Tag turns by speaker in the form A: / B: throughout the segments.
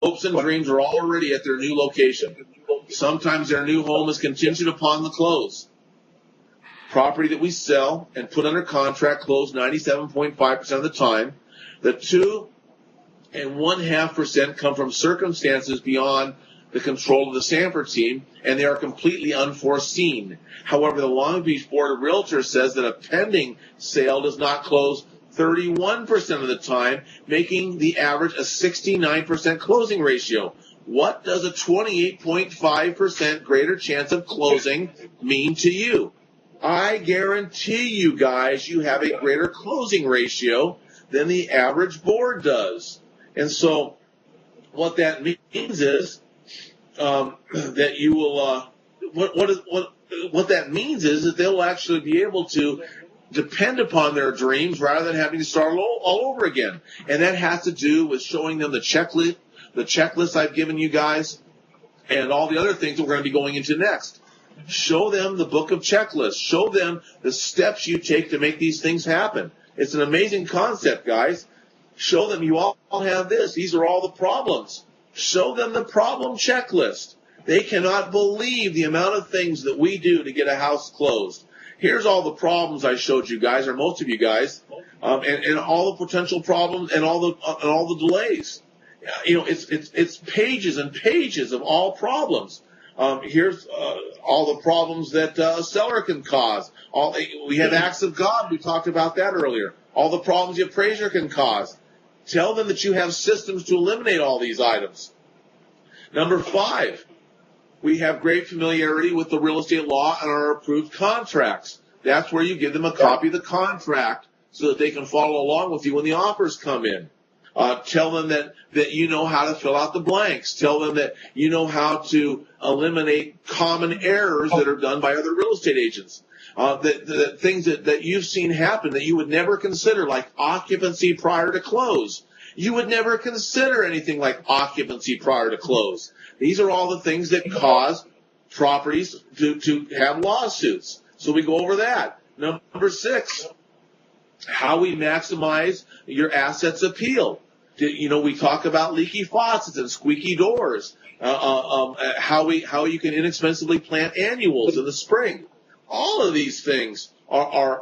A: hopes and dreams are already at their new location. Sometimes their new home is contingent upon the close. Property that we sell and put under contract close 97.5% of the time. The 2.5% come from circumstances beyond the control of the Sanford team, and they are completely unforeseen. However, the Long Beach Board of Realtors says that a pending sale does not close 31% of the time, making the average a 69% closing ratio. What does a 28.5% greater chance of closing mean to you? I guarantee you guys you have a greater closing ratio than the average board does. And so what that means is that you will what that means is that they'll actually be able to depend upon their dreams rather than having to start all over again. And that has to do with showing them the checklist I've given you guys and all the other things that we're going to be going into next. Show them the book of checklists. Show them the steps you take to make these things happen. It's an amazing concept, guys. Show them you all have this. These are all the problems. Show them the problem checklist. They cannot believe the amount of things that we do to get a house closed. Here's all the problems I showed you guys, or most of you guys, and all the potential problems and all the delays. It's pages and pages of all problems. Here's all the problems that a seller can cause. We have acts of God. We talked about that earlier. All the problems the appraiser can cause. Tell them that you have systems to eliminate all these items. Number 5, we have great familiarity with the real estate law and our approved contracts. That's where you give them a copy of the contract so that they can follow along with you when the offers come in. Tell them that you know how to fill out the blanks. Tell them that you know how to eliminate common errors that are done by other real estate agents. The things that you've seen happen that you would never consider, like occupancy prior to close. You would never consider anything like occupancy prior to close. These are all the things that cause properties to have lawsuits. So we go over that. Number 6, how we maximize your assets appeal. We talk about leaky faucets and squeaky doors. How you can inexpensively plant annuals in the spring. All of these things are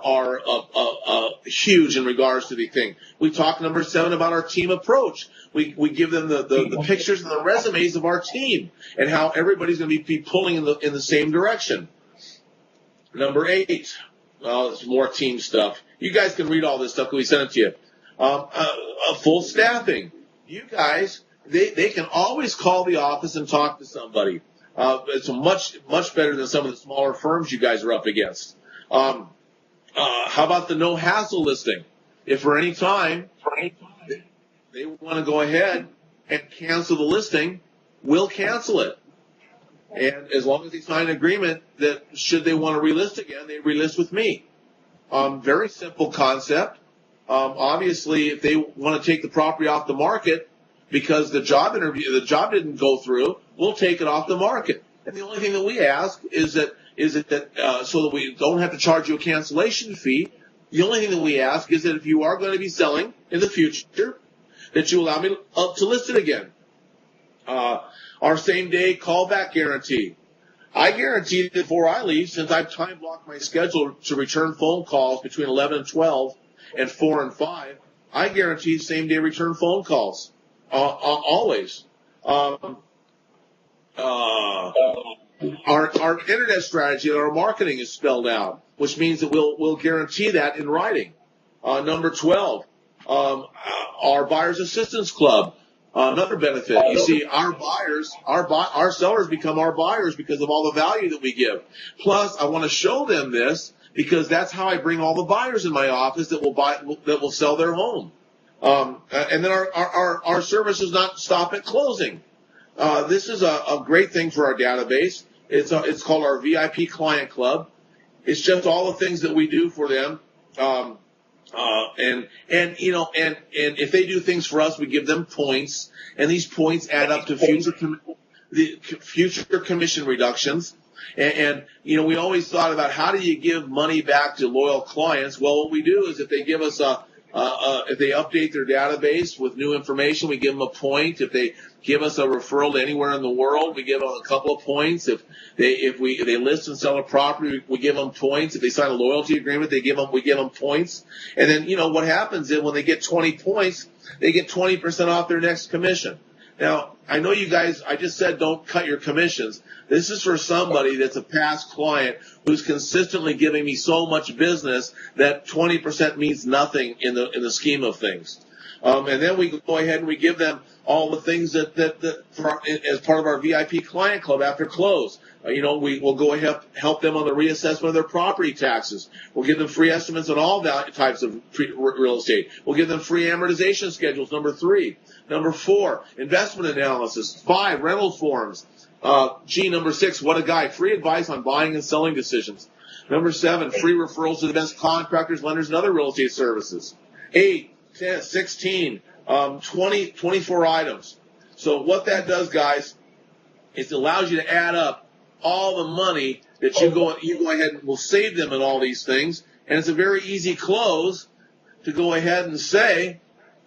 A: huge in regards to the thing. We talk number 7 about our team approach. We give them the pictures and the resumes of our team and how everybody's going to be pulling in the same direction. Number 8, well, it's more team stuff. You guys can read all this stuff because we sent it to you. Full staffing. You guys, they can always call the office and talk to somebody. It's much better than some of the smaller firms you guys are up against. How about the no hassle listing? If for any time they want to go ahead and cancel the listing, we'll cancel it. And as long as they sign an agreement that should they want to relist again, they relist with me. Very simple concept. Obviously, if they want to take the property off the market because the job didn't go through, we'll take it off the market. And the only thing that we ask is that so that we don't have to charge you a cancellation fee. The only thing that we ask is that if you are going to be selling in the future, that you allow me to list it again. Our same-day callback guarantee. I guarantee that before I leave, since I've time-blocked my schedule to return phone calls between 11 and 12 and 4 and 5, I guarantee same-day return phone calls. Always. Our internet strategy and our marketing is spelled out, which means that we'll guarantee that in writing. Number 12, our Buyers Assistance Club. Another benefit. You see, our sellers become our buyers because of all the value that we give. Plus, I want to show them this because that's how I bring all the buyers in my office that will sell their home. And then our service does not stop at closing. This is a great thing for our database. It's called our VIP Client Club. It's just all the things that we do for them. And if they do things for us, we give them points, and these points add up to future commission reductions. And we always thought about how do you give money back to loyal clients? Well, what we do is if they give us a If they update their database with new information, we give them a point. If they give us a referral to anywhere in the world, we give them a couple of points. If they list and sell a property, we give them points. If they sign a loyalty agreement, we give them points. And then, what happens is when they get 20 points, they get 20% off their next commission. Now, I know you guys, I just said don't cut your commissions. This is for somebody that's a past client who's consistently giving me so much business that 20% means nothing in the scheme of things. And then we go ahead and we give them all the things that as part of our VIP client club after close. We will go ahead and help them on the reassessment of their property taxes. We'll give them free estimates on all types of real estate. We'll give them free amortization schedules, number 3. Number 4, investment analysis. 5, rental forms. Number 6, what a guy. Free advice on buying and selling decisions. Number 7, free referrals to the best contractors, lenders, and other real estate services. 8, 10, 16, 20, 24 items. So what that does, guys, is it allows you to add up all the money that you go ahead and will save them in all these things. And it's a very easy close to go ahead and say,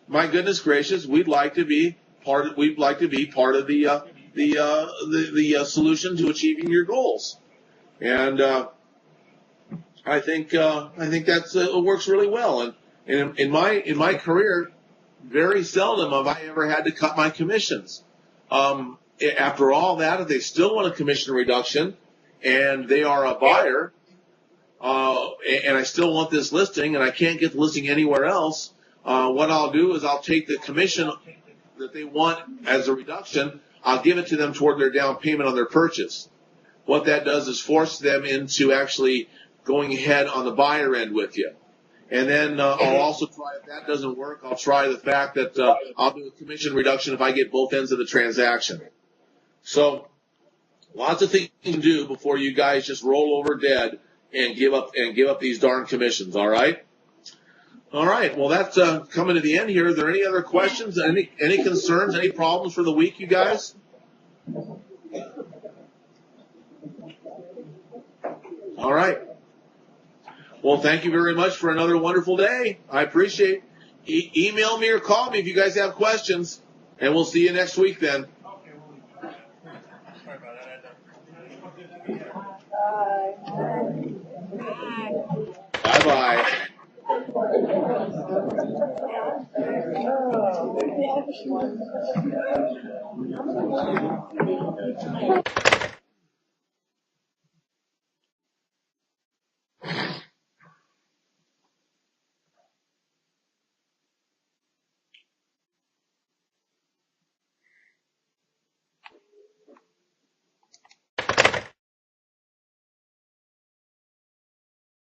A: my goodness gracious, we'd like to be part of the solution to achieving your goals. And I think that's it works really well. And in my career, very seldom have I ever had to cut my commissions. After all that, if they still want a commission reduction and they are a buyer, and I still want this listing and I can't get the listing anywhere else, what I'll do is I'll take the commission that they want as a reduction, I'll give it to them toward their down payment on their purchase. What that does is force them into actually going ahead on the buyer end with you. And then I'll also try, if that doesn't work, I'll try the fact that I'll do a commission reduction if I get both ends of the transaction. So lots of things you can do before you guys just roll over dead and give up these darn commissions, all right? All right, well, that's coming to the end here. Are there any other questions, any concerns, any problems for the week, you guys? All right. Well, thank you very much for another wonderful day. I appreciate it. Email me or call me if you guys have questions, and we'll see you next week then. Bye-bye.